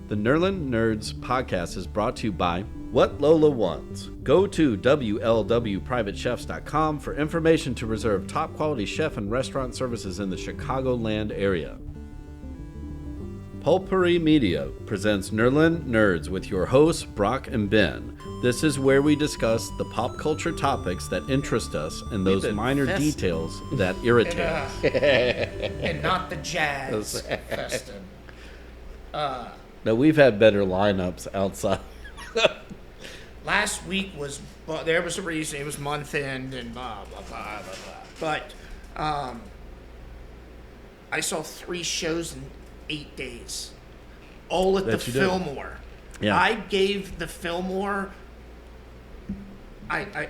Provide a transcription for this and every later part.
The Nerlin Nerds podcast is brought to you by What Lola Wants. Go to WLWPrivateChefs.com for information to reserve top quality chef and restaurant services in the Chicagoland area. Pulpery Media presents Nerlin Nerds with your hosts, Brock and Ben. This is where we discuss the pop culture topics that interest us and those minor details that irritate us. And not the jazz festin. Now, we've had better lineups outside. Last week was, there was a reason, it was month end and blah, blah, blah, blah, blah. But I saw 3 shows in 8 days. All at the Fillmore. Yeah. I gave the Fillmore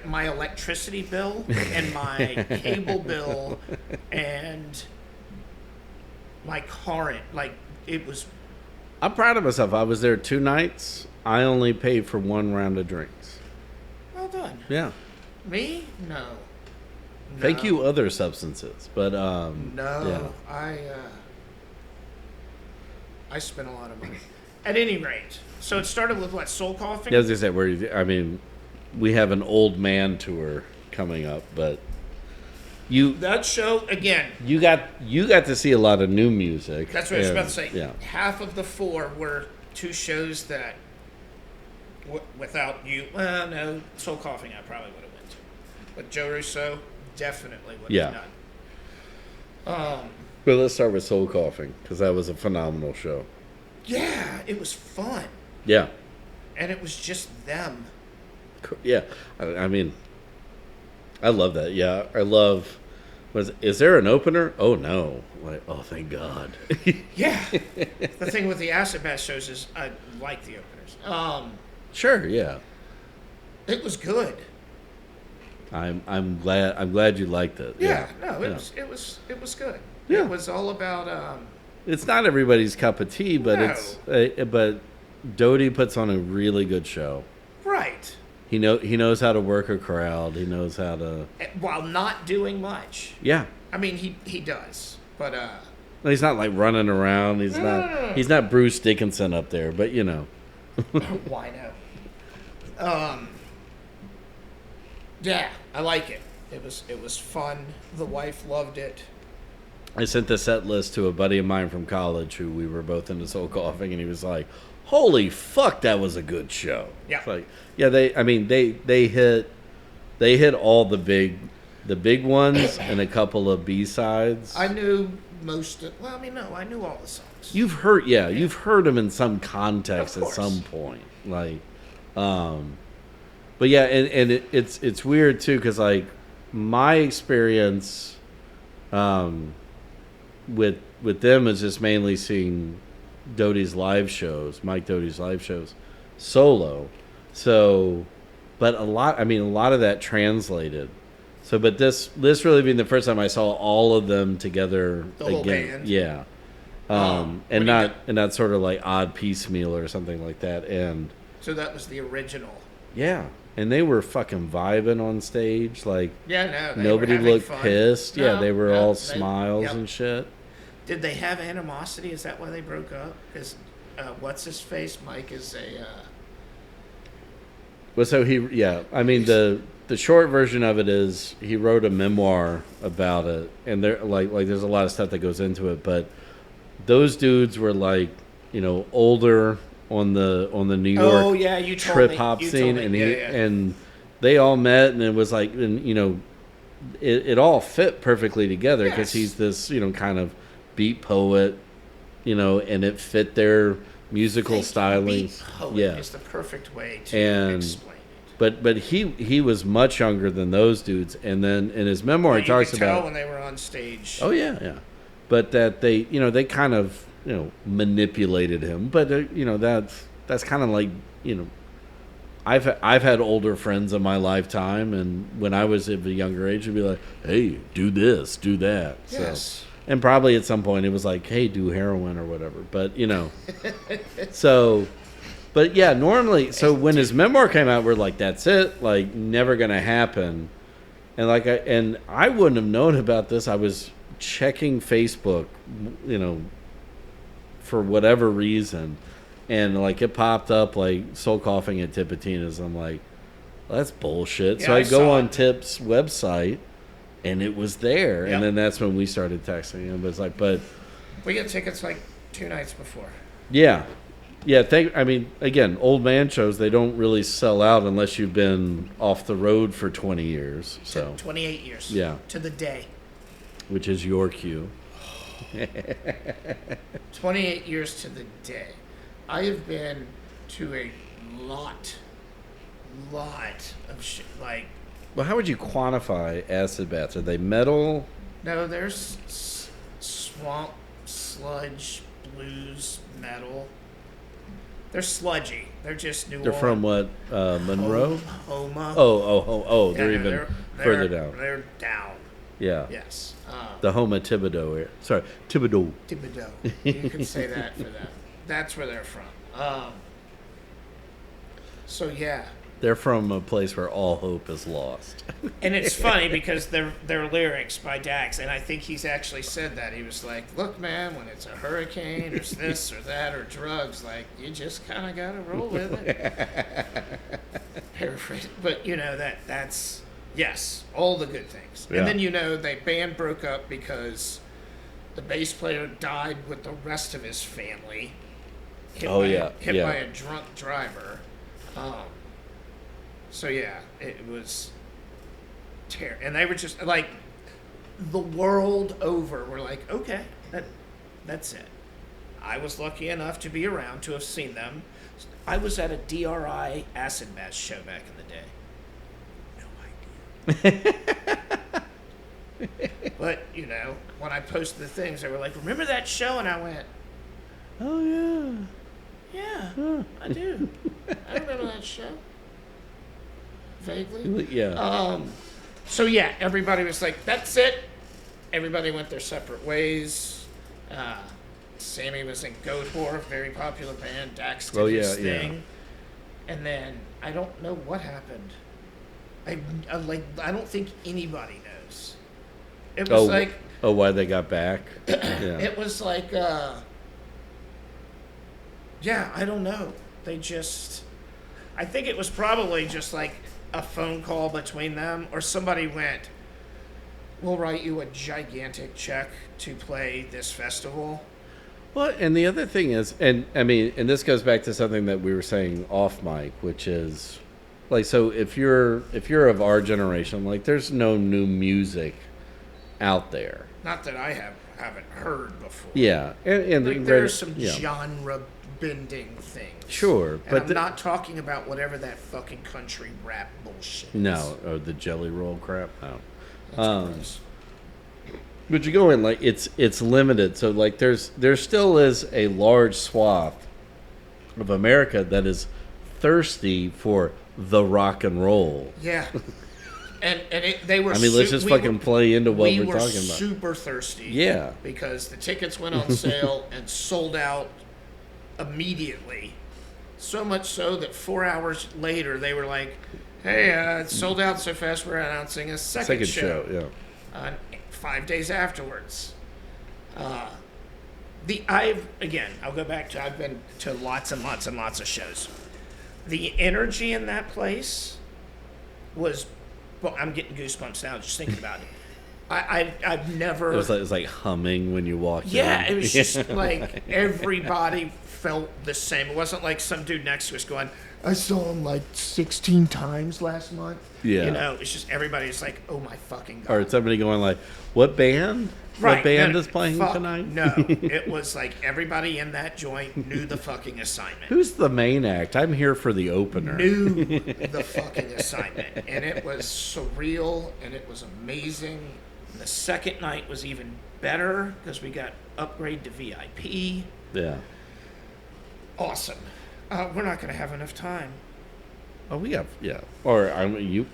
my electricity bill and my cable bill and my current. Like, it was... I'm proud of myself. I was there 2 nights. I only paid for 1 round of drinks. Well done. Yeah. Me? No. Thank you, other substances. But, No. yeah. I spent a lot of money. At any rate, so it started with what, Soul Coughing? Yeah, as I said, we have an old man tour coming up, but that show again. You got to see a lot of new music. That's what I was about to say. Yeah. Half of the 4 were 2 shows that, without you, well, no, Soul Coughing I probably would have went to, but Joe Russo definitely would have done. But let's start with Soul Coughing because that was a phenomenal show. Yeah, it was fun. Yeah. And it was just them. Yeah, I mean, I love that. Yeah, I love. Is there an opener? Oh no! Like, oh, thank God. Yeah. The thing with the Acid Bath shows is I like the openers. Sure. Yeah. It was good. I'm glad you liked it. Yeah. No, it was good. Yeah. It was all about. It's not everybody's cup of tea, but No. but Doty puts on a really good show. Right. He knows how to work a crowd. He knows how to, While not doing much. yeah. I mean, he does, but He's not like running around. He's No. He's not Bruce Dickinson up there, but you know. why no? Yeah, I like it. It was fun. The wife loved it. I sent the set list to a buddy of mine from college who we were both into Soul Coughing, and he was like, "Holy fuck, that was a good show." Yeah. It's like, yeah, they hit all the big ones and a couple of B-sides. I knew most of. Well, I mean, no, I knew all the songs. You've heard them in some context at some point, like, but yeah, and it's weird too because like my experience, with them is just mainly seeing Doty's live shows, Mike Doty's live shows, solo. So, but a lot of that translated. So, but this really being the first time I saw all of them together The again. whole band? Yeah. And not sort of like odd piecemeal or something like that. And So that was the original. yeah, and they were fucking vibing on stage. Like, Yeah, no. nobody looked pissed. No, Yeah, they were all they- smiles yep. and shit. Did they have animosity? Is that why they broke up? Because what's his face? Mike is a. Well, so I mean the short version of it is he wrote a memoir about it, and there like there's a lot of stuff that goes into it, but those dudes were like, you know, older on the New York Oh yeah, you told trip me. hop You scene, told me. and and they all met, and it was like, and you know, it all fit perfectly together because Yes. he's this, you know, kind of beat poet, you know, and it fit their musical styling. Yeah, is the perfect way to And- explain it. But he was much younger than those dudes, and then in his memoir he You talks could tell about. when they were on stage. Oh yeah, but that they kind of manipulated him, but that's kind of like, you know, I've had older friends in my lifetime, and when I was at a younger age, it'd be like, hey, do this, do that. Yes. So, and probably at some point it was like, hey, do heroin or whatever. But you know, so. But yeah, normally, so when his memoir came out, we're like, that's it, like, never gonna happen. And I wouldn't have known about this. I was checking Facebook, you know, for whatever reason, and like it popped up like Soul Coughing at Tipitina's. I'm like, well, that's bullshit. So Yeah, I I go saw on it. Tip's website, and it was there. Yep. And then that's when we started texting him. But it's like, but We get tickets like 2 nights before. yeah, yeah. I mean, again, old man shows, they don't really sell out unless you've been off the road for 20 years. So 28 years. Yeah. To the day. which is your cue. 28 years to the day. I have been to a lot of shit. Like, Well, how would you quantify acid baths? Are they metal? no, there's swamp, sludge, blues, metal. They're sludgy. They're just New They're Orleans. from what? Monroe? Homa. Oh, they're Yeah, even further down. They're down. Yeah. Yes. The Homa Thibodeau area. Sorry, Thibodeau. Thibodeau. You could say that for them. That's where they're from. So yeah, They're from a place where all hope is lost. and it's funny because their lyrics by Dax, and I think he's actually said that. He was like, "Look, man, when it's a hurricane or this or that or drugs, like you just kind of gotta roll with it." Paraphrase, but you know that's yes, all the good things. Yeah. And then the band broke up because the bass player died with the rest of his family. Hit Oh, by yeah, hit yeah. by a drunk driver. So yeah, it was terrible, and they were just like the world over. We're like, okay, that's it. I was lucky enough to be around to have seen them. I was at a DRI acid bath show back in the day. No idea. But when I posted the things, they were like, "Remember that show?" And I went, Oh, yeah. "Yeah, I do. I remember that show." Vaguely. Yeah. So yeah, everybody was like, "That's it." Everybody went their separate ways. Sammy was in Goatwhore, very popular band. Dax did his thing, and then I don't know what happened. I don't think anybody knows. It was why they got back? Yeah. it was like yeah, I don't know. They just, I think it was probably just like a phone call between them, or somebody went, "We'll write you a gigantic check to play this festival." Well, and the other thing is, and I mean, and this goes back to something that we were saying off mic, which is, like, so if you're of our generation, like, there's no new music out there. Not that I haven't heard before. Yeah, and Like, there's some genre bending things. Sure, And but I'm not talking about whatever that fucking country rap bullshit is. no, or the jelly roll crap. No. That's gross. But you go in, like, it's limited. So, like, there still is a large swath of America that is thirsty for the rock and roll. Yeah. And they were. I mean, let's just fucking play into what we we're were talking about. super thirsty. Yeah. Because the tickets went on sale and sold out immediately. So much so that 4 hours later they were like, "Hey, it's sold out so fast we're announcing a second show." Yeah. 5 days afterwards. I'll go back to, I've been to lots and lots and lots of shows. The energy in that place was, well, I'm getting goosebumps now just thinking about it. I've never. It was like humming when you walked in. Yeah, it was just like everybody felt the same. It wasn't like some dude next to us going, "I saw him like 16 times last month." Yeah. It's just everybody's like, "Oh my fucking God." Or somebody going like, "What band? Right. What band No, is playing fuck, tonight?" No, it was like everybody in that joint knew the fucking assignment. Who's the main act? I'm here for the opener. Knew the fucking assignment, and it was surreal, and it was amazing. And the second night was even better because we got upgrade to VIP. Yeah. Awesome. We're not going to have enough time. Oh, we got Or I mean, you.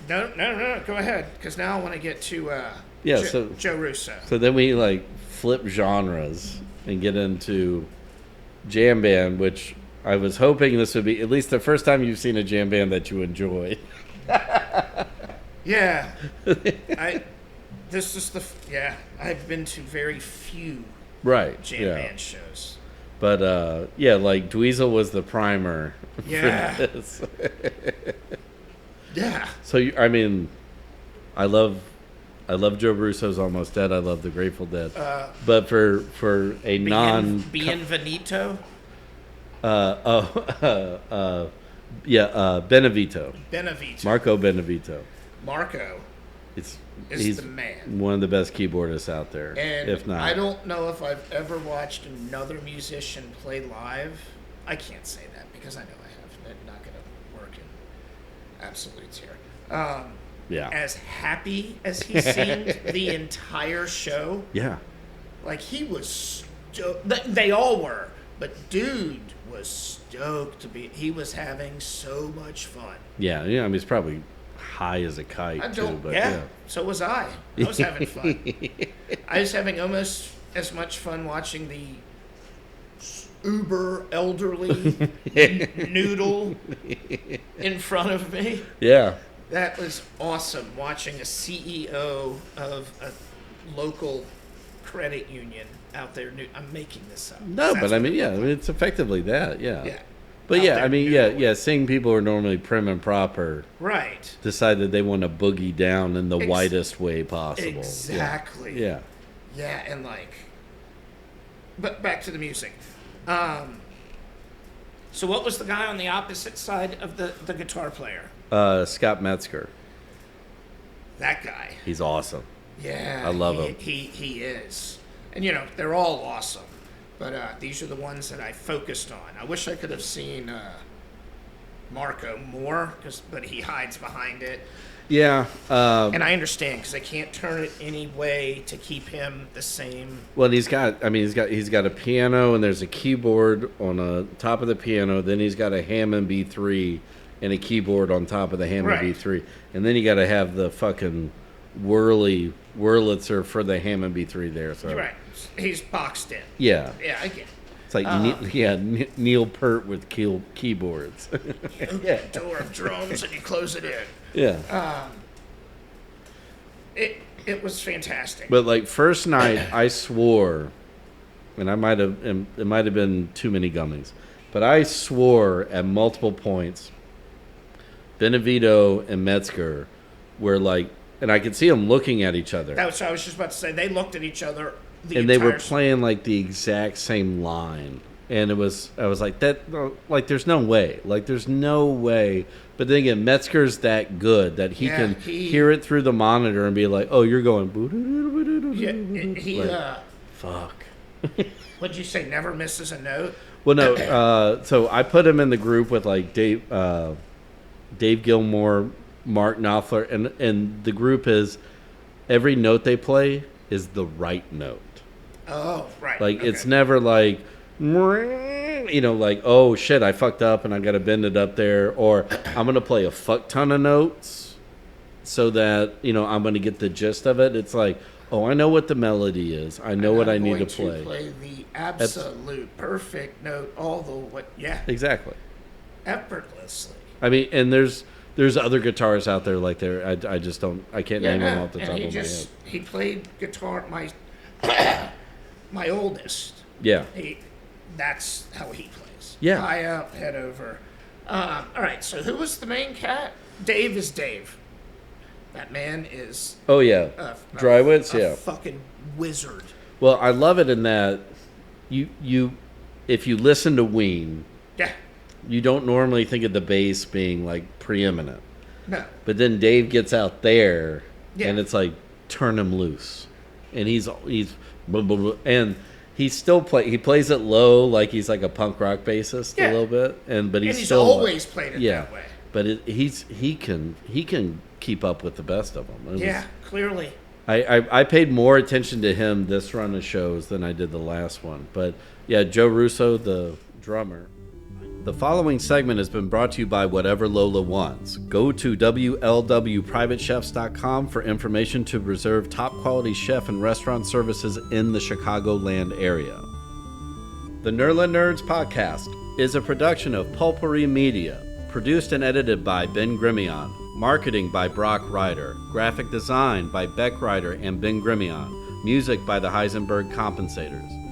No. Go ahead, because now I want to get to So Joe Russo. So then we like flip genres and get into jam band, which I was hoping this would be at least the first time you've seen a jam band that you enjoy. Yeah, I've been to very few Right. jam band shows. But yeah, like Dweezil was the primer Yeah. for this. Yeah. So I mean, I love Joe Russo's Almost Dead. I love the Grateful Dead. But for a Bienvenido. Benevito. Marco Benevito. Marco He's the man. One of the best keyboardists out there, And if not. I don't know if I've ever watched another musician play live. I can't say that because I know I have. That's not going to work in absolutes here. Yeah. As happy as he seemed the entire show, Yeah. like he was they all were, but dude was stoked to be. He was having so much fun. Yeah. I mean, he's probably high as a kite too. But yeah. So was I. I was having fun. I was having almost as much fun watching the uber elderly noodle in front of me. Yeah. That was awesome, watching a CEO of a local credit union out there. I'm making this up. No, but I mean, yeah, I mean, it's effectively that. Yeah. Yeah. But Out yeah, there I mean, noodling. yeah, seeing people who are normally prim and proper Right. decide that they want to boogie down in the whitest way possible. Exactly. Yeah. Yeah, and like, but back to the music. So what was the guy on the opposite side of the guitar player? Scott Metzger. That guy. He's awesome. Yeah. I love him. He is. And they're all awesome. But these are the ones that I focused on. I wish I could have seen Marco more, but he hides behind it. Yeah. And I understand because they can't turn it any way to keep him the same. Well, he's got a piano and there's a keyboard on the top of the piano. Then he's got a Hammond B3 and a keyboard on top of the Hammond B3. And then you got to have the fucking Wurlitzer for the Hammond B3 there. So. Right. He's boxed in. Yeah. Yeah, I get it. It's like Neil Peart with keyboards. Yeah. Door of drums and you close it in. Yeah. It was fantastic. But like first night, I swore, and it might have been too many gummies, but I swore at multiple points. Benevito and Metzger were like, and I could see them looking at each other. That's what I was just about to say. They looked at each other. And they were playing like the exact same line, and I was like there's no way, But then again, Metzger's that good that he can hear it through the monitor and be like, oh, you're going. Fuck. What'd you say? Never misses a note. Well, no. So I put him in the group with like Dave Gilmore, Mark Knopfler, and the group is every note they play is the right note. Oh, right. Like it's never like, like, oh shit, I fucked up and I got to bend it up there, or I'm gonna play a fuck ton of notes so that I'm gonna get the gist of it. It's like, oh, I know what the melody is. I know what I need to play. Play the absolute perfect note, exactly, effortlessly. I mean, and there's other guitarists out there like there. I just don't. I can't name them off the top of my head. He played guitar. My oldest. Yeah. That's how he plays. Yeah. High up, head over. All right. So who was the main cat? Dave is Dave. That man is. Oh yeah. Drywitz. Yeah. Fucking wizard. Well, I love it in that you if you listen to Ween. Yeah. You don't normally think of the bass being like preeminent. No. But then Dave gets out there, and it's like turn him loose, and he's blah, blah, blah, and he still plays it low like he's like a punk rock bassist a little bit, but he's still always played it that way. But he can keep up with the best of them. Clearly. I paid more attention to him this run of shows than I did the last one. But yeah, Joe Russo, the drummer. The following segment has been brought to you by Whatever Lola Wants. Go to WLWPrivateChefs.com for information to reserve top quality chef and restaurant services in the Chicagoland area. The Nerla Nerds podcast is a production of Pulpery Media, produced and edited by Ben Grimion, marketing by Brock Ryder, graphic design by Beck Ryder and Ben Grimion, music by the Heisenberg Compensators.